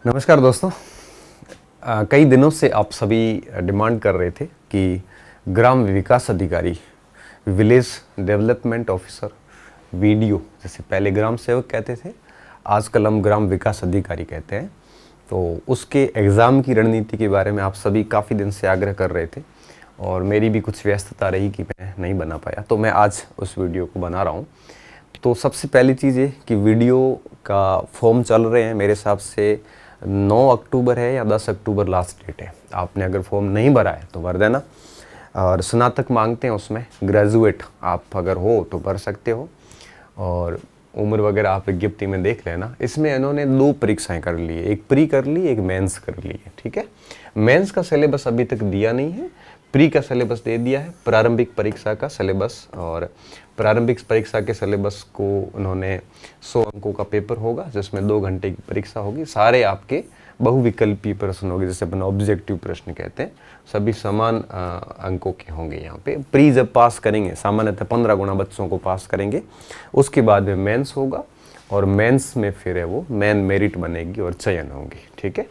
नमस्कार दोस्तों। कई दिनों से आप सभी डिमांड कर रहे थे कि ग्राम विकास अधिकारी, विलेज डेवलपमेंट ऑफिसर, वीडियो, जैसे पहले ग्राम सेवक कहते थे, आजकल हम ग्राम विकास अधिकारी कहते हैं। तो उसके एग्ज़ाम की रणनीति के बारे में आप सभी काफ़ी दिन से आग्रह कर रहे थे और मेरी भी कुछ व्यस्तता रही कि मैं नहीं बना पाया, तो मैं आज उस वीडियो को बना रहा हूँ। तो सबसे पहली चीज़ ये कि वीडियो का फॉर्म चल रहे हैं, मेरे हिसाब से 9 अक्टूबर है या 10 अक्टूबर लास्ट डेट है। आपने अगर फॉर्म नहीं भरा है तो भर देना। और स्नातक मांगते हैं, उसमें ग्रेजुएट आप अगर हो तो भर सकते हो, और उम्र वगैरह आप विज्ञप्ति में देख लेना। इसमें इन्होंने 2 परीक्षाएं कर ली है, एक प्री कर ली, एक मेंस कर ली है। ठीक है, मेंस का सिलेबस अभी तक दिया नहीं है, प्री का सिलेबस दे दिया है, प्रारंभिक परीक्षा का सिलेबस। और प्रारंभिक परीक्षा के सिलेबस को उन्होंने 100 अंकों का पेपर होगा, जिसमें 2 घंटे की परीक्षा होगी। सारे आपके बहुविकल्पीय प्रश्न होंगे, जैसे अपन ऑब्जेक्टिव प्रश्न कहते हैं, सभी समान अंकों के होंगे। यहाँ पे प्री जब पास करेंगे, सामान्यतः 15 गुना बच्चों को पास करेंगे, उसके बाद में मेंस होगा, और मेंस में फिर है वो मेन मेरिट बनेगी और चयन होंगी। ठीक है,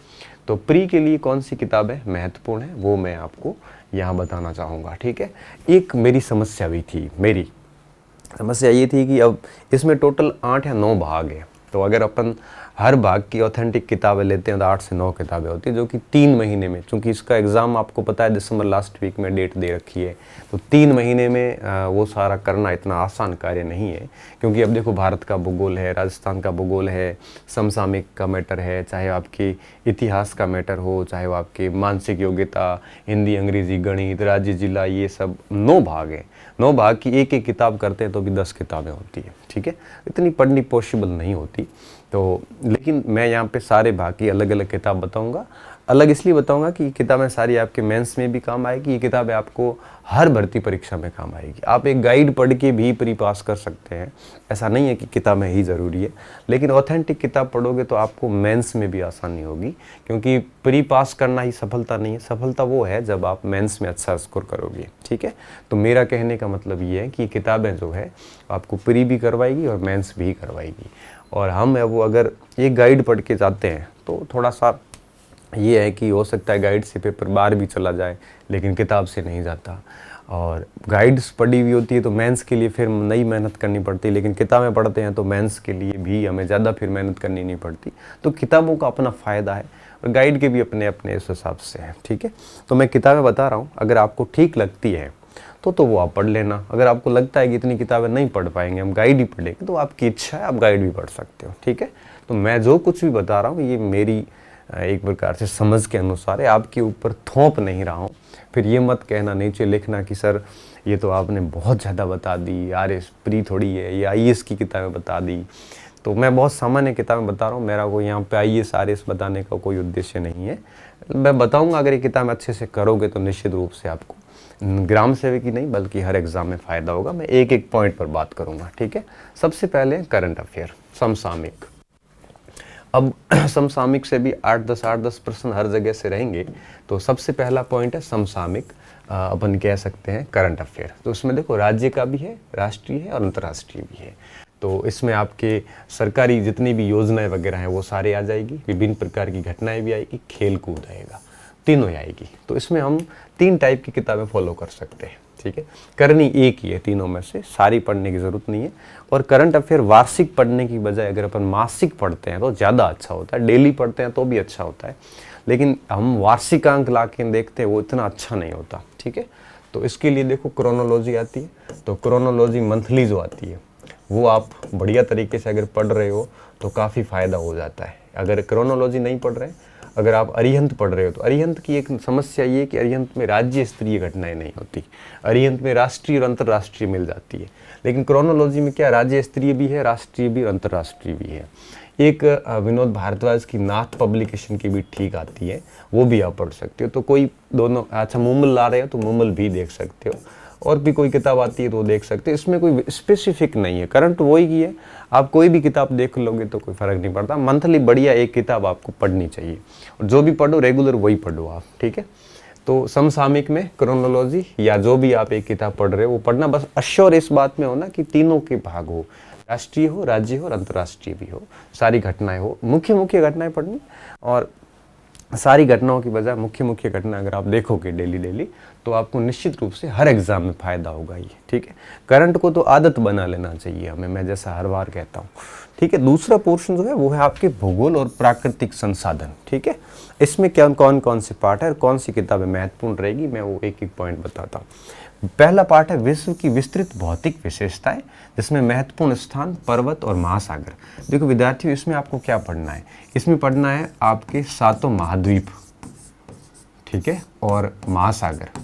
तो प्री के लिए कौन सी किताबें महत्वपूर्ण है वो मैं आपको यहाँ बताना चाहूँगा। ठीक है, एक मेरी समस्या भी थी, मेरी समस्या ये थी कि अब इसमें टोटल 8 या 9 भाग है। तो अगर अपन हर भाग की ऑथेंटिक किताबें लेते हैं तो 8 से 9 किताबें होती है, जो कि 3 महीने में, चूँकि इसका एग्ज़ाम आपको पता है दिसंबर लास्ट वीक में डेट दे रखी है, तो 3 महीने में वो सारा करना इतना आसान कार्य नहीं है। क्योंकि अब देखो, भारत का भूगोल है, राजस्थान का भूगोल है, समसामयिक का मैटर है, चाहे आपकी इतिहास का मैटर हो, चाहे वो आपकी मानसिक योग्यता, हिंदी, अंग्रेजी, गणित, राज्य, जिला, ये सब 9 भाग हैं। 9 भाग की एक एक किताब करते हैं तो भी 10 किताबें होती है। ठीक है, इतनी पढ़नी पॉसिबल नहीं होती। तो लेकिन मैं यहाँ पे सारे भाग की अलग अलग किताब बताऊँगा। अलग इसलिए बताऊँगा कि किताबें सारी आपके मेंस में भी काम आएगी, ये किताबें आपको हर भर्ती परीक्षा में काम आएगी। आप एक गाइड पढ़ के भी प्री पास कर सकते हैं, ऐसा नहीं है कि किताबें ही ज़रूरी है, लेकिन ऑथेंटिक किताब पढ़ोगे तो आपको मेंस में भी आसानी होगी। क्योंकि प्री पास करना ही सफलता नहीं है, सफलता वो है जब आप मेंस में अच्छा स्कोर करोगे। ठीक है, तो मेरा कहने का मतलब ये है कि किताबें जो है आपको प्री भी करवाएगी और मेंस भी करवाएगी। और हम वो अगर एक गाइड पढ़ के जाते हैं तो थोड़ा सा ये है कि हो सकता है गाइड से पेपर बाहर भी चला जाए, लेकिन किताब से नहीं जाता। और गाइड्स पढ़ी हुई होती है तो मेंस के लिए फिर नई मेहनत करनी पड़ती है, लेकिन किताबें पढ़ते हैं तो मेंस के लिए भी हमें ज़्यादा फिर मेहनत करनी नहीं पड़ती। तो किताबों का अपना फ़ायदा है और गाइड के भी अपने अपने इस हिसाब से हैं। ठीक है, तो मैं किताबें बता रहा हूँ, अगर आपको ठीक लगती है तो वो आप पढ़ लेना। अगर आपको लगता है कि इतनी किताबें नहीं पढ़ पाएंगे, हम गाइड ही पढ़ेंगे, तो आपकी इच्छा है, आप गाइड भी पढ़ सकते हो। ठीक है, तो मैं जो कुछ भी बता रहा हूँ ये मेरी एक प्रकार से समझ के अनुसार है, आपके ऊपर थोप नहीं रहा हूँ। फिर ये मत कहना, नीचे लिखना कि सर ये तो आपने बहुत ज़्यादा बता दी, आरएस प्री थोड़ी है, ये आईएएस की किताबें बता दी। तो मैं बहुत सामान्य किताबें बता रहा हूँ, मेरा कोई यहाँ पे आईएएस आरएस बताने का कोई उद्देश्य नहीं है। मैं बताऊँगा, अगर ये किताब अच्छे से करोगे तो निश्चित रूप से आपको ग्राम सेवक ही नहीं बल्कि हर एग्जाम में फ़ायदा होगा। मैं एक एक पॉइंट पर बात करूँगा। ठीक है, सबसे पहले करंट अफेयर, समसामयिक। अब समसामयिक से भी 8-10 प्रश्न हर जगह से रहेंगे। तो सबसे पहला पॉइंट है समसामयिक, अपन कह सकते हैं करंट अफेयर। तो उसमें देखो, राज्य का भी है, राष्ट्रीय है और अंतर्राष्ट्रीय भी है। तो इसमें आपके सरकारी जितनी भी योजनाएं वगैरह हैं वो सारे आ जाएगी, विभिन्न प्रकार की घटनाएं भी आएगी, खेल कूद आएगा, तीनों आएगी। तो इसमें हम 3 टाइप की किताबें फॉलो कर सकते हैं। ठीक है, करनी एक ही है तीनों में से, सारी पढ़ने की ज़रूरत नहीं है। और करंट अफेयर वार्षिक पढ़ने की बजाय अगर अपन मासिक पढ़ते हैं तो ज़्यादा अच्छा होता है, डेली पढ़ते हैं तो भी अच्छा होता है, लेकिन हम वार्षिकांक ला के देखते हैं वो इतना अच्छा नहीं होता। ठीक है, तो इसके लिए देखो क्रोनोलॉजी आती है, तो क्रोनोलॉजी मंथली जो आती है वो आप बढ़िया तरीके से अगर पढ़ रहे हो तो काफ़ी फ़ायदा हो जाता है। अगर क्रोनोलॉजी नहीं पढ़ रहे, अगर आप अरिहंत पढ़ रहे हो, तो अरिहंत की एक समस्या ये है कि अरिहंत में राज्य स्तरीय घटनाएं नहीं होती, अरिहंत में राष्ट्रीय और अंतर्राष्ट्रीय मिल जाती है। लेकिन क्रोनोलॉजी में क्या, राज्य स्तरीय भी है, राष्ट्रीय भी और अंतर्राष्ट्रीय भी है। एक विनोद भारद्वाज की नाथ पब्लिकेशन की भी ठीक आती है, वो भी आप पढ़ सकते हो। तो कोई दोनों, अच्छा मुमल ला रहे हो तो मुमल भी देख सकते हो, और भी कोई किताब आती है तो देख सकते हैं। इसमें कोई स्पेसिफिक नहीं है, करंट वही की है, आप कोई भी किताब देख लोगे तो कोई फ़र्क नहीं पड़ता। मंथली बढ़िया एक किताब आपको पढ़नी चाहिए, और जो भी पढ़ो रेगुलर वही पढ़ो आप। ठीक है, तो समसामयिक में क्रोनोलॉजी या जो भी आप एक किताब पढ़ रहे हो वो पढ़ना, बस अश्योर इस बात में हो ना कि तीनों के भाग हो, राष्ट्रीय हो, राज्य हो और अंतर्राष्ट्रीय भी हो, सारी घटनाएं हो, मुख्य मुख्य घटनाएं पढ़नी। और सारी घटनाओं की बजाय मुख्य मुख्य घटना अगर आप देखोगे डेली डेली तो आपको निश्चित रूप से हर एग्जाम में फ़ायदा होगा ये, ठीक है। करंट को तो आदत बना लेना चाहिए हमें, मैं जैसा हर बार कहता हूँ, ठीक है। दूसरा पोर्शन जो है वो है आपके भूगोल और प्राकृतिक संसाधन, ठीक है। इसमें क्या कौन कौन से पार्ट है और कौन सी किताबें महत्वपूर्ण रहेगी, मैं वो एक एक पॉइंट बताता हूँ। पहला पार्ट है विश्व की विस्तृत भौतिक विशेषताएं, जिसमें महत्वपूर्ण स्थान, पर्वत और महासागर। देखो विद्यार्थियों, इसमें आपको क्या पढ़ना है, इसमें पढ़ना है आपके 7 महाद्वीप, ठीक है, और महासागर,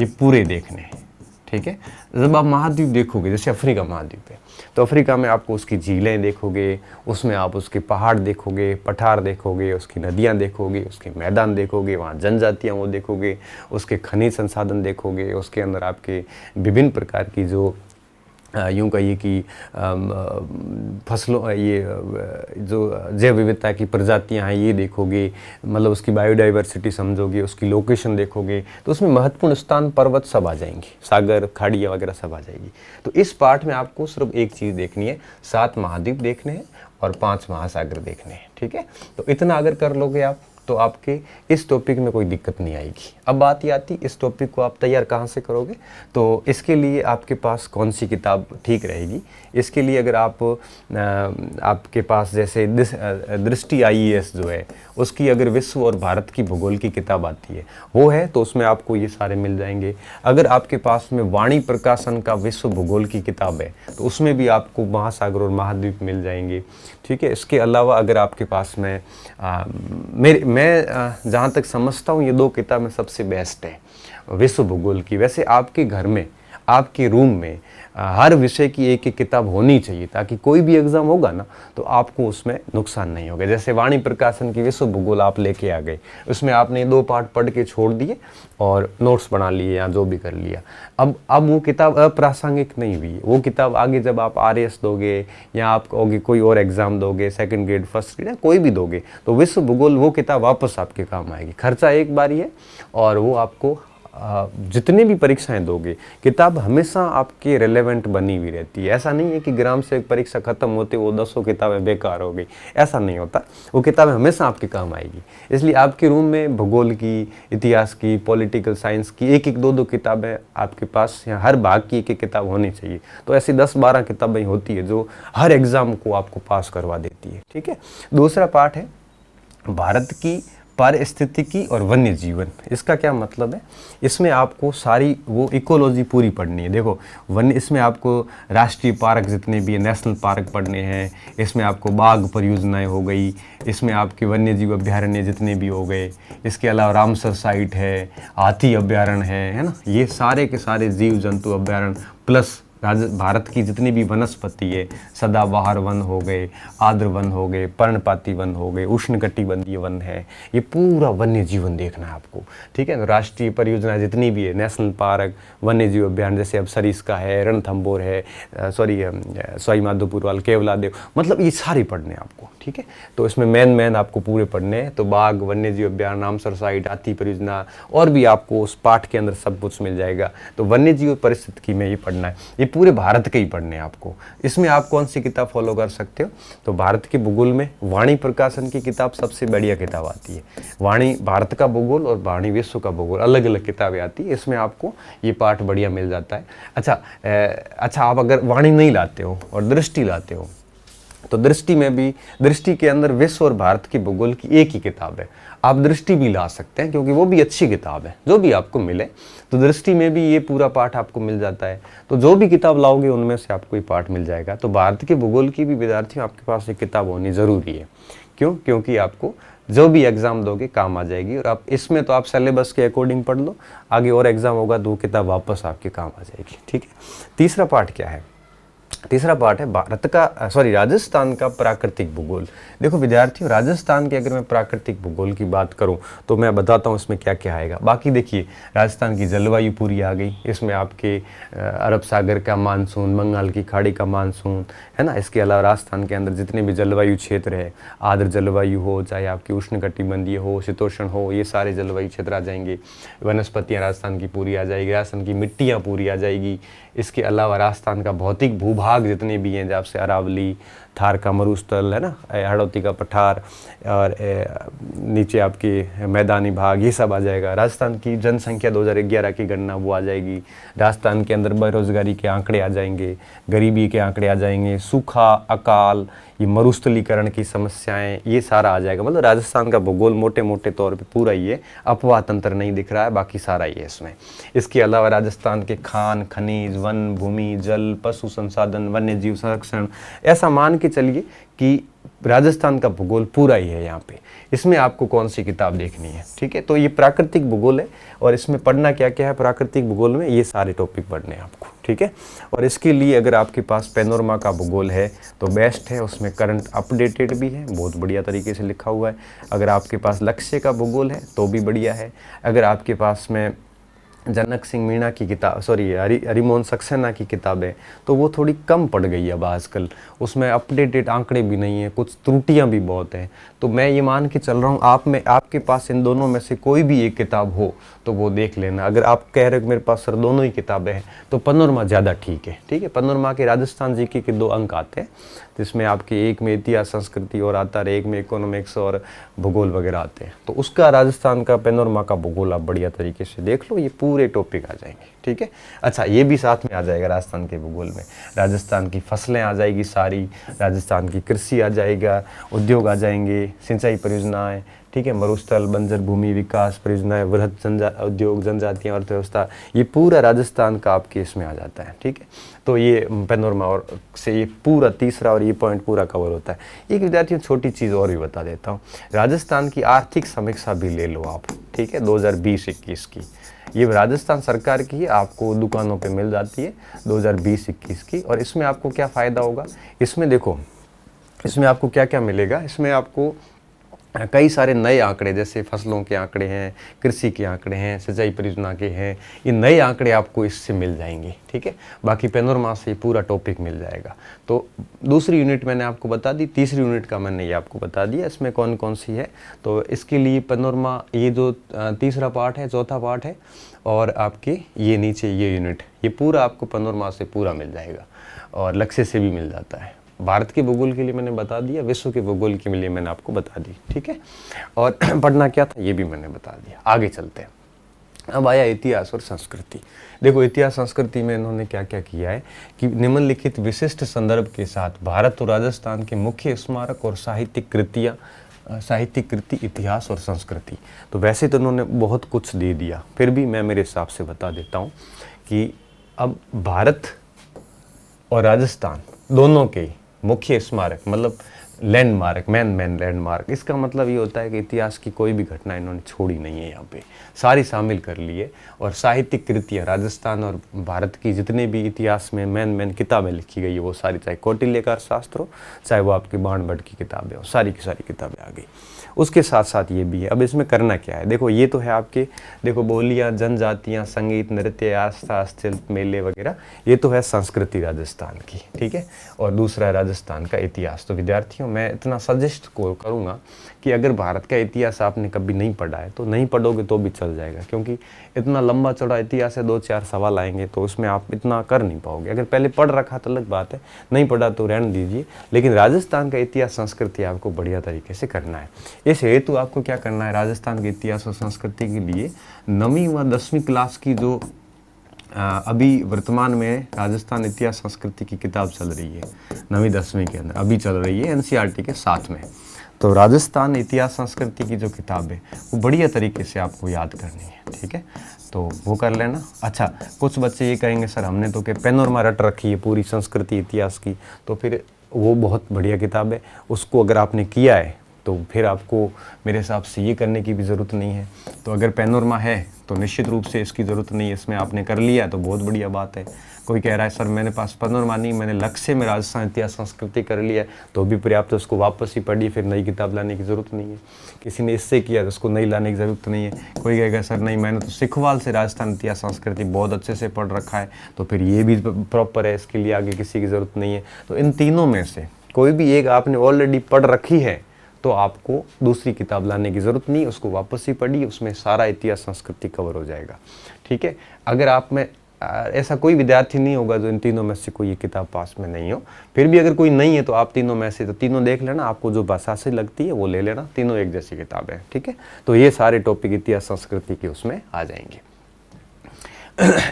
ये पूरे देखने हैं, ठीक है। जब आप महाद्वीप देखोगे, जैसे अफ्रीका महाद्वीप है, तो अफ्रीका में आपको उसकी झीलें देखोगे, उसमें आप उसके पहाड़ देखोगे, पठार देखोगे, उसकी नदियाँ देखोगे, उसके मैदान देखोगे, वहाँ जनजातियाँ वो देखोगे, उसके खनिज संसाधन देखोगे, उसके अंदर आपके विभिन्न प्रकार की जो यूँ कहिए कि फसलों, ये जो जैव विविधता की प्रजातियां हैं ये देखोगे, मतलब उसकी बायोडाइवर्सिटी समझोगे, उसकी लोकेशन देखोगे, तो उसमें महत्वपूर्ण स्थान, पर्वत सब आ जाएंगे, सागर, खाड़ियाँ वगैरह सब आ जाएगी। तो इस पार्ट में आपको सिर्फ एक चीज़ देखनी है, 7 महाद्वीप देखने हैं और 5 महासागर देखने हैं, ठीक है। तो इतना अगर कर लोगे आप तो आपके इस टॉपिक में कोई दिक्कत नहीं आएगी। अब बात ये आती, इस टॉपिक को आप तैयार कहाँ से करोगे, तो इसके लिए आपके पास कौन सी किताब ठीक रहेगी। इसके लिए अगर आपके पास जैसे दृष्टि IAS जो है, उसकी अगर विश्व और भारत की भूगोल की किताब आती है वो है, तो उसमें आपको ये सारे मिल जाएंगे। अगर आपके पास में वाणी प्रकाशन का विश्व भूगोल की किताब है तो उसमें भी आपको महासागर और महाद्वीप मिल जाएंगे, ठीक है। इसके अलावा अगर आपके पास में मैं जहाँ तक समझता हूँ ये 2 किताबें सबसे बेस्ट है विश्व भूगोल की। वैसे आपके घर में, आपके रूम में हर विषय की एक एक किताब होनी चाहिए, ताकि कोई भी एग्जाम होगा ना तो आपको उसमें नुकसान नहीं होगा। जैसे वाणी प्रकाशन की विश्व भूगोल आप लेके आ गए, उसमें आपने 2 पार्ट पढ़ के छोड़ दिए और नोट्स बना लिए या जो भी कर लिया, अब वो किताब अप्रासंगिक नहीं हुई। वो किताब आगे जब आप RAS दोगे या आप कहोगे कोई और एग्जाम दोगे, 2nd ग्रेड, 1st ग्रेड, कोई भी दोगे, तो विश्व भूगोल वो किताब वापस आपके काम आएगी। खर्चा एक बार ही है और वो आपको जितने भी परीक्षाएं दोगे, किताब हमेशा आपके रिलेवेंट बनी हुई रहती है। ऐसा नहीं है कि ग्राम से परीक्षा खत्म होते वो 10 किताबें बेकार हो गई, ऐसा नहीं होता। वो किताबें हमेशा आपके काम आएगी। इसलिए आपके रूम में भूगोल की, इतिहास की, पॉलिटिकल साइंस की एक 2 किताबें आपके पास, या हर भाग की एक किताब होनी चाहिए। तो ऐसी 10-12 किताबें होती है जो हर एग्जाम को आपको पास करवा देती है, ठीक है। दूसरा पार्ट है भारत की पारिस्थितिकी और वन्य जीवन। इसका क्या मतलब है, इसमें आपको सारी वो इकोलॉजी पूरी पढ़नी है। देखो वन्य, इसमें आपको राष्ट्रीय पार्क जितने भी है, नेशनल पार्क पढ़ने हैं, इसमें आपको बाघ परियोजनाएं हो गई, इसमें आपके वन्य जीव अभ्यारण्य जितने भी हो गए, इसके अलावा रामसर साइट है, हाथी अभ्यारण्य है ना, ये सारे के सारे जीव जंतु अभ्यारण्य, प्लस भारत की जितनी भी वनस्पति है, सदाबहार वन हो गए, आर्द्र वन हो गए, पर्णपाती वन हो गए, उष्णकटिबंधीय वन है, ये पूरा वन्य जीवन देखना है आपको, ठीक है। तो राष्ट्रीय परियोजना जितनी भी है, नेशनल पार्क, वन्य जीव अभ्यारण्य, जैसे अब सरिस्का है, रणथंभौर है, सवाई माधोपुर वाला, केवलादेव, मतलब ये सारे पढ़ने आपको, ठीक है। तो इसमें मेन आपको पूरे पढ़ने हैं। तो बाघ, वन्य जीव अभ्यारण्य, रामसर साइट, हाथी परियोजना, और भी आपको उस पाठ के अंदर सब कुछ मिल जाएगा। तो वन्य जीव परिस्थितिकी में ये पढ़ना है, ये पूरे भारत के ही पढ़ने हैं आपको। इसमें आप कौन सी किताब फॉलो कर सकते हो, तो भारत के भूगोल में वाणी प्रकाशन की किताब सबसे बढ़िया किताब आती है। वाणी भारत का भूगोल और वाणी विश्व का भूगोल, अलग अलग किताबें आती है, इसमें आपको ये पाठ बढ़िया मिल जाता है। अच्छा, आप अगर वाणी नहीं लाते हो और दृष्टि लाते हो, तो दृष्टि में भी, दृष्टि के अंदर विश्व और भारत की भूगोल की एक ही किताब है। आप दृष्टि भी ला सकते हैं क्योंकि वो भी अच्छी किताब है, जो भी आपको मिले। तो दृष्टि में भी ये पूरा पाठ आपको मिल जाता है। तो जो भी किताब लाओगे उनमें से आपको ये पाठ मिल जाएगा। तो भारत के भूगोल की भी विद्यार्थियों आपके पास एक किताब होनी ज़रूरी है। क्यों? क्योंकि आपको जो भी एग्ज़ाम दोगे काम आ जाएगी। और आप इसमें तो आप सिलेबस के अकॉर्डिंग पढ़ लो, आगे और एग्ज़ाम होगा तो वो किताब वापस आपके काम आ जाएगी, ठीक है। तीसरा पार्ट क्या है? तीसरा पार्ट है राजस्थान का प्राकृतिक भूगोल। देखो विद्यार्थियों, राजस्थान के अगर मैं प्राकृतिक भूगोल की बात करूं तो मैं बताता हूं इसमें क्या क्या आएगा। बाकी देखिए, राजस्थान की जलवायु पूरी आ गई, इसमें आपके अरब सागर का मानसून, बंगाल की खाड़ी का मानसून है ना। इसके अलावा राजस्थान के अंदर जितने भी जलवायु क्षेत्र है, आर्द्र जलवायु हो, चाहे आपकी उष्णकटिबंधीय हो, शीतोष्ण हो, ये सारे जलवायु क्षेत्र आ जाएंगे। वनस्पतियाँ राजस्थान की पूरी आ जाएगी, राजस्थान की मिट्टियाँ पूरी आ जाएगी। इसके अलावा राजस्थान का भौतिक भूभाग भाग जितने भी हैं, जब से अरावली, थार का मरुस्थल है ना, हाड़ौती का पठार, और नीचे आपके मैदानी भाग, ये सब आ जाएगा। राजस्थान की जनसंख्या 2011 की गणना वो आ जाएगी। राजस्थान के अंदर बेरोजगारी के आंकड़े आ जाएंगे, गरीबी के आंकड़े आ जाएंगे, सूखा, अकाल, ये मरुस्थलीकरण की समस्याएं, ये सारा आ जाएगा। मतलब राजस्थान का भूगोल मोटे मोटे तौर पे पूरा ही है, अपवाह तंत्र नहीं दिख रहा है, बाकी सारा ही है इसमें। इसके अलावा राजस्थान के खान, खनिज, वन, भूमि, जल, पशु संसाधन, वन्य जीव संरक्षण, ऐसा मान के चलिए कि राजस्थान का भूगोल पूरा ही है यहाँ पे। इसमें आपको कौन सी किताब देखनी है, ठीक है। तो ये प्राकृतिक भूगोल है, और इसमें पढ़ना क्या क्या है प्राकृतिक भूगोल में, ये सारे टॉपिक पढ़ने हैं आपको, ठीक है। और इसके लिए अगर आपके पास पैनोरमा का भूगोल है तो बेस्ट है, उसमें करंट अपडेटेड भी है, बहुत बढ़िया तरीके से लिखा हुआ है। अगर आपके पास लक्ष्य का भूगोल है तो भी बढ़िया है। अगर आपके पास में जनक सिंह मीणा की किताब, सॉरी हरिमोहन सक्सेना की किताब है, तो वो थोड़ी कम पड़ गई है अब आजकल, उसमें अपडेटेड आंकड़े भी नहीं है, कुछ त्रुटियां भी बहुत हैं। तो मैं ये मान के चल रहा हूँ आपके पास इन दोनों में से कोई भी एक किताब हो तो वो देख लेना। अगर आप कह रहे हो मेरे पास सर दोनों ही किताबें हैं, तो पैनोरमा ज़्यादा ठीक है, ठीक है। पैनोरमा के राजस्थान जीके के 2 अंक आते हैं, जिसमें आपके एक में इतिहास संस्कृति और आता है, एक में इकोनॉमिक्स और भूगोल वगैरह आते हैं। तो उसका राजस्थान का पैनोरमा का भूगोल आप बढ़िया तरीके से देख लो, ये पूरे टॉपिक आ जाएंगे, ठीक है। अच्छा, ये भी साथ में आ जाएगा राजस्थान के भूगोल में, राजस्थान की फसलें आ जाएगी सारी, राजस्थान की कृषि आ जाएगा, उद्योग आ जाएंगे, सिंचाई परियोजनाएं, ठीक है, मरुस्थल, बंजर भूमि विकास परियोजनाएं, वृहद उद्योग, जनजातियाँ, अर्थव्यवस्था, ये पूरा राजस्थान का आपके इसमें आ जाता है, ठीक है। तो ये पैनोरमा और से ये पूरा तीसरा और ये पॉइंट पूरा कवर होता है। एक विद्यार्थियों छोटी चीज़ और भी बता देता हूँ, राजस्थान की आर्थिक समीक्षा भी ले लो आप, ठीक है, 2020-21 की। ये राजस्थान सरकार की है, आपको दुकानों पे मिल जाती है 2020-21 की। और इसमें आपको क्या फ़ायदा होगा, इसमें देखो, इसमें आपको क्या क्या मिलेगा, इसमें आपको कई सारे नए आंकड़े, जैसे फसलों के आंकड़े हैं, कृषि के आंकड़े हैं, सिंचाई परियोजना के हैं, ये नए आंकड़े आपको इससे मिल जाएंगे, ठीक है। बाकी पैनोरमा से पूरा टॉपिक मिल जाएगा। तो दूसरी यूनिट मैंने आपको बता दी, तीसरी यूनिट का मैंने ये आपको बता दिया, इसमें कौन कौन सी है। तो इसके लिए पैनोरमा, ये जो तीसरा पार्ट है, चौथा पार्ट है, और आपके ये नीचे ये यूनिट, ये पूरा आपको पैनोरमा से पूरा मिल जाएगा, और लक्ष्य से भी मिल जाता है। भारत के भूगोल के लिए मैंने बता दिया, विश्व के भूगोल के लिए मैंने आपको बता दी, ठीक है। और पढ़ना क्या था ये भी मैंने बता दिया। आगे चलते हैं, अब आया इतिहास और संस्कृति। देखो, इतिहास संस्कृति में इन्होंने क्या क्या किया है कि निम्नलिखित विशिष्ट संदर्भ के साथ भारत और राजस्थान के मुख्य स्मारक और साहित्यिक कृतियाँ, साहित्यिक कृति, इतिहास और संस्कृति। तो वैसे तो उन्होंने बहुत कुछ दे दिया, फिर भी मैं मेरे हिसाब से बता देता हूँ कि अब भारत और राजस्थान दोनों के मुख्य स्मारक, मतलब लैंडमार्क, मेन लैंडमार्क, इसका मतलब ये होता है कि इतिहास की कोई भी घटना इन्होंने छोड़ी नहीं है, यहाँ पे सारी शामिल कर ली है। और साहित्यिक कृतियाँ, राजस्थान और भारत की जितने भी इतिहास में मेन किताबें लिखी गई है वो सारी, चाहे कौटिल्य का शास्त्र हो, चाहे वो आपकी बाण भट्ट की किताबें हो, सारी की सारी किताबें आ गई। उसके साथ साथ ये भी है। अब इसमें करना क्या है, देखो ये तो है आपके, देखो बोलियाँ, जनजातियाँ, संगीत, नृत्य, आस्था, हस्तशिल्प, मेले वगैरह, ये तो है संस्कृति राजस्थान की, ठीक है। और दूसरा है राजस्थान का इतिहास। तो विद्यार्थियों, मैं इतना सजेस्ट करूँगा कि अगर भारत का इतिहास आपने कभी नहीं पढ़ा है तो नहीं पढ़ोगे तो भी चल जाएगा, क्योंकि इतना लंबा चौड़ा इतिहास है, 2-4 सवाल आएंगे तो उसमें आप इतना कर नहीं पाओगे। अगर पहले पढ़ रखा तो अलग बात है, नहीं पढ़ा तो रहने दीजिए, लेकिन राजस्थान का इतिहास संस्कृति आपको बढ़िया तरीके से करना है। इस हेतु आपको क्या करना है, राजस्थान के इतिहास और संस्कृति के लिए 9वीं व 10वीं क्लास की जो अभी वर्तमान में राजस्थान इतिहास संस्कृति की किताब चल रही है 9वीं 10वीं के अंदर, अभी चल रही है एनसीईआरटी के साथ में, तो राजस्थान इतिहास संस्कृति की जो किताब है वो बढ़िया तरीके से आपको याद करनी है, ठीक है। तो वो कर लेना। अच्छा, कुछ बच्चे ये कहेंगे सर हमने तो क्या पैनोरमा रट रखी है पूरी संस्कृति इतिहास की, तो फिर वो बहुत बढ़िया किताब है, उसको अगर आपने किया है तो फिर आपको मेरे हिसाब से ये करने की भी ज़रूरत नहीं है। तो अगर पैनोरमा है तो निश्चित रूप से इसकी ज़रूरत नहीं है, इसमें आपने कर लिया तो बहुत बढ़िया बात है। कोई कह रहा है सर मेरे पास पैनोरमा नहीं, मैंने लक्ष्य में राजस्थान इतिहास संस्कृति कर लिया है, तो भी पर्याप्त है, उसको वापस ही पढ़िए, फिर नई किताब लाने की ज़रूरत नहीं है। किसी ने इससे किया तो उसको नई लाने की ज़रूरत नहीं है। कोई कहेगा सर नहीं मैंने तो सिखवाल से राजस्थान इतिहास संस्कृति बहुत अच्छे से पढ़ रखा है, तो फिर ये भी प्रॉपर है, इसके लिए आगे किसी की ज़रूरत नहीं है। तो इन तीनों में से कोई भी एक आपने ऑलरेडी पढ़ रखी है तो आपको दूसरी किताब लाने की ज़रूरत नहीं, उसको वापस ही पढ़िए, उसमें सारा इतिहास संस्कृति कवर हो जाएगा, ठीक है। अगर आप में ऐसा कोई विद्यार्थी नहीं होगा जो इन तीनों में से कोई ये किताब पास में नहीं हो। फिर भी अगर कोई नहीं है तो आप तीनों में से तो तीनों देख लेना, आपको जो भाषा से लगती है वो ले लेना, तीनों एक जैसी किताबें हैं, ठीक है। तो ये सारे टॉपिक इतिहास संस्कृति के उसमें आ जाएंगे।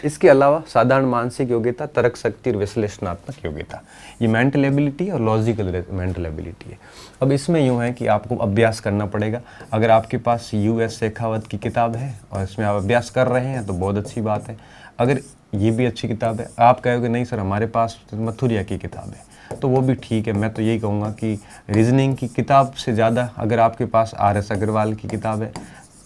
इसके अलावा साधारण मानसिक योग्यता, तर्क शक्ति और विश्लेषणात्मक योग्यता, ये मेंटल एबिलिटी और लॉजिकल मेंटल एबिलिटी है। अब इसमें यूँ है कि आपको अभ्यास करना पड़ेगा। अगर आपके पास US शेखावत की किताब है और इसमें आप अभ्यास कर रहे हैं तो बहुत अच्छी बात है। अगर ये भी अच्छी किताब है, आप कहोगे नहीं सर हमारे पास मथुरिया की किताब है, तो वो भी ठीक है। मैं तो यही कहूँगा कि रीजनिंग की किताब से ज़्यादा अगर आपके पास RS अग्रवाल की किताब है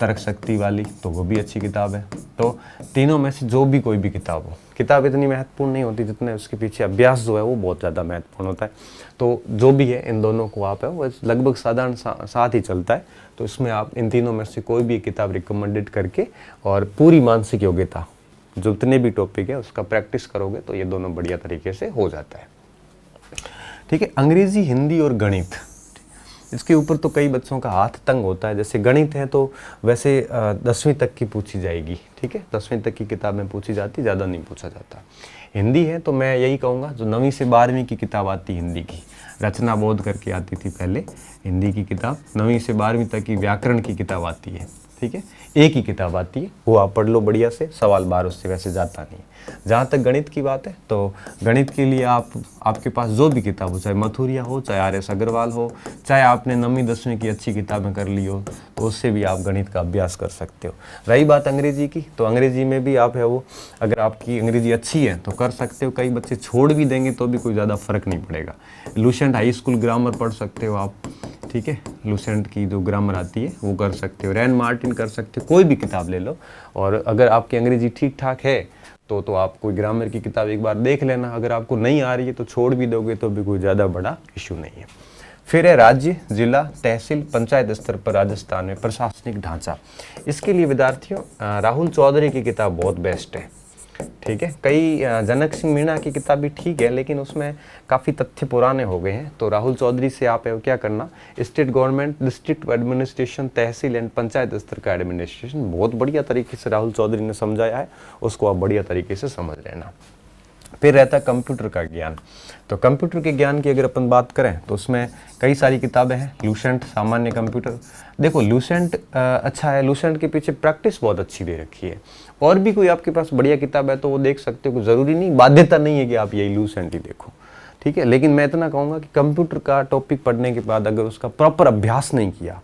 तर्क शक्ति वाली, तो वो भी अच्छी किताब है। तो तीनों में से जो भी कोई भी किताब हो, किताब इतनी महत्वपूर्ण नहीं होती जितने उसके पीछे अभ्यास जो है वो बहुत ज़्यादा महत्वपूर्ण होता है। तो जो भी है इन दोनों को आप है वो लगभग साधारण साथ ही चलता है। तो इसमें आप इन तीनों में से कोई भी किताब रिकमेंडेड करके और पूरी मानसिक योग्यता जो जितने भी टॉपिक है उसका प्रैक्टिस करोगे तो ये दोनों बढ़िया तरीके से हो जाता है, ठीक है। अंग्रेजी, हिंदी और गणित, इसके ऊपर तो कई बच्चों का हाथ तंग होता है। जैसे गणित है तो वैसे 10वीं तक की पूछी जाएगी, ठीक है, 10वीं तक की किताब में पूछी जाती, ज़्यादा नहीं पूछा जाता। हिंदी है तो मैं यही कहूँगा जो 9वीं से 12वीं की किताब आती हिंदी की, रचना बोध करके आती थी पहले हिंदी की किताब, 9वीं से 12वीं तक की व्याकरण की किताब आती है, ठीक है, एक ही किताब आती है, वो आप पढ़ लो बढ़िया से, सवाल बार उससे वैसे जाता नहीं। जहाँ तक गणित की बात है तो गणित के लिए आपके पास जो भी किताब हो, चाहे मथुरिया हो, चाहे RS अग्रवाल हो, चाहे आपने 9वीं 10वीं की अच्छी किताबें कर ली हो, तो उससे भी आप गणित का अभ्यास कर सकते हो। रही बात अंग्रेजी की, तो अंग्रेजी में भी आप है वो, अगर आपकी अंग्रेजी अच्छी है तो कर सकते हो। कई बच्चे छोड़ भी देंगे तो भी कोई ज़्यादा फर्क नहीं पड़ेगा। लुसेंट हाई स्कूल ग्रामर पढ़ सकते हो आप, ठीक है, लुसेंट की जो ग्रामर आती है वो कर सकते हो, रैन मार्टिन कर सकते हो, कोई भी किताब ले लो। और अगर आपकी अंग्रेजी ठीक ठाक है तो आप कोई ग्रामर की किताब एक बार देख लेना। अगर आपको नहीं आ रही है तो छोड़ भी दोगे तो भी कोई ज़्यादा बड़ा इशू नहीं है। फिर है राज्य, जिला, तहसील, पंचायत स्तर पर राजस्थान में प्रशासनिक ढांचा। इसके लिए विद्यार्थियों राहुल चौधरी की किताब बहुत बेस्ट है, ठीक है। कई जनक सिंह मीणा की किताब भी ठीक है लेकिन उसमें काफ़ी तथ्य पुराने हो गए हैं। तो राहुल चौधरी से आप क्या करना, state government, district administration, tehsil and panchayat स्तर का एडमिनिस्ट्रेशन बहुत बढ़िया तरीके से राहुल चौधरी ने समझाया है, उसको आप बढ़िया तरीके से समझ लेना। फिर रहता है कंप्यूटर का ज्ञान। तो कंप्यूटर के ज्ञान की अगर अपन बात करें तो उसमें कई सारी किताबें हैं। लूसेंट सामान्य कंप्यूटर, देखो लूसेंट अच्छा है, लूसेंट के पीछे प्रैक्टिस बहुत अच्छी दे रखी है। और भी कोई आपके पास बढ़िया किताब है तो वो देख सकते हो, ज़रूरी नहीं, बाध्यता नहीं है कि आप यही लूसेंट ही देखो, ठीक है। लेकिन मैं इतना कहूँगा कि कंप्यूटर का टॉपिक पढ़ने के बाद अगर उसका प्रॉपर अभ्यास नहीं किया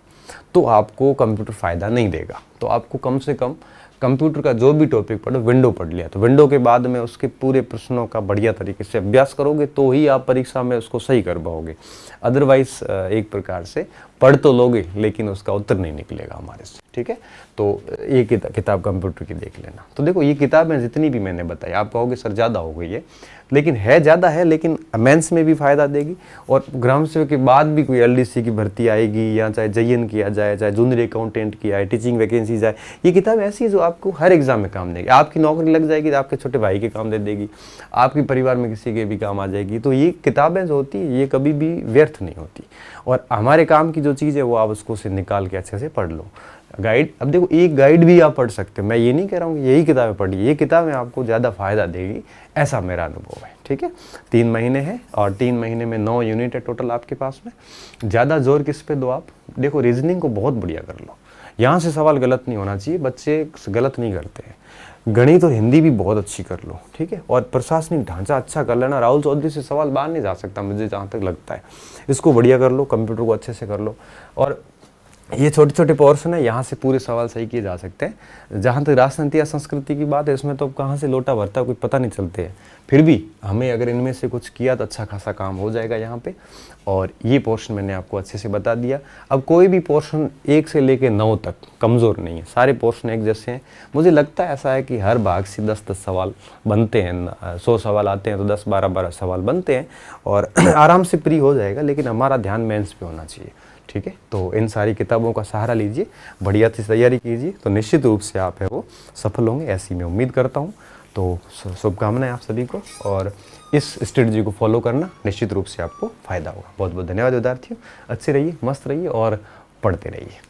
तो आपको कंप्यूटर फ़ायदा नहीं देगा। तो आपको कम से कम कंप्यूटर का जो भी टॉपिक पढ़ो, विंडो पढ़ लिया तो विंडो के बाद में उसके पूरे प्रश्नों का बढ़िया तरीके से अभ्यास करोगे तो ही आप परीक्षा में उसको सही कर पाओगे। अदरवाइज एक प्रकार से पढ़ तो लोगे लेकिन उसका उत्तर नहीं निकलेगा हमारे से, ठीक है। तो ये किताब कंप्यूटर की देख लेना। तो देखो ये किताबें जितनी भी मैंने बताई, आप कहोगे सर ज़्यादा हो गई है, लेकिन है ज़्यादा है, लेकिन मेंस में भी फ़ायदा देगी और ग्राम सेवक के बाद भी कोई LDC की भर्ती आएगी या चाहे JN किया जाए, चाहे जूनियर अकाउंटेंट की आए, टीचिंग वैकेंसी जाए, ये किताब ऐसी है जो आपको हर एग्जाम में काम देगी। आपकी नौकरी लग जाएगी तो आपके छोटे भाई के काम दे देगी, आपके परिवार में किसी के भी काम आ जाएगी। तो ये किताबें जो होती है ये कभी भी व्यर्थ नहीं होती और हमारे काम की जो चीज़ है वो आप उसको से निकाल के अच्छे से पढ़ लो। गाइड, अब देखो एक गाइड भी आप पढ़ सकते हो, मैं ये नहीं कह रहा हूँ कि यही किताबें पढ़िए, ये किताबें आपको ज़्यादा फायदा देगी, ऐसा मेरा अनुभव है, ठीक है। 3 महीने हैं और 3 महीने में 9 यूनिट है टोटल आपके पास में। ज़्यादा जोर किस पे दो आप, देखो रीजनिंग को बहुत बढ़िया कर लो, यहाँ से सवाल गलत नहीं होना चाहिए, बच्चे गलत नहीं करते हैं। गणित और हिंदी भी बहुत अच्छी कर लो, ठीक है, और प्रशासनिक ढांचा अच्छा कर लेना। राहुल चौधरी से सवाल बाहर नहीं जा सकता मुझे जहाँ तक लगता है, इसको बढ़िया कर लो, कंप्यूटर को अच्छे से कर लो। और ये छोटे छोटे पोर्शन है, यहाँ से पूरे सवाल सही किए जा सकते हैं। जहाँ तक राजनीति या संस्कृति की बात है, इसमें तो कहाँ से लोटा भरता है कोई पता नहीं चलते हैं, फिर भी हमें अगर इनमें से कुछ किया तो अच्छा खासा काम हो जाएगा यहाँ पे। और ये पोर्शन मैंने आपको अच्छे से बता दिया। अब कोई भी पोर्शन 1 से लेकर 9 तक कमज़ोर नहीं है, सारे पोर्शन एक जैसे हैं। मुझे लगता है ऐसा है कि हर भाग से 10-10 सवाल बनते हैं, 100 सवाल आते हैं तो 10-12 सवाल बनते हैं और आराम से प्री हो जाएगा, लेकिन हमारा ध्यान मेंस पे होना चाहिए, ठीक है। तो इन सारी किताबों का सहारा लीजिए, बढ़िया से तैयारी कीजिए, तो निश्चित रूप से आप है वो सफल होंगे, ऐसी मैं उम्मीद करता हूँ। तो शुभकामनाएं आप सभी को, और इस स्ट्रेटजी को फॉलो करना, निश्चित रूप से आपको फ़ायदा होगा। बहुत बहुत धन्यवाद विद्यार्थियों, अच्छे रहिए, मस्त रहिए और पढ़ते रहिए।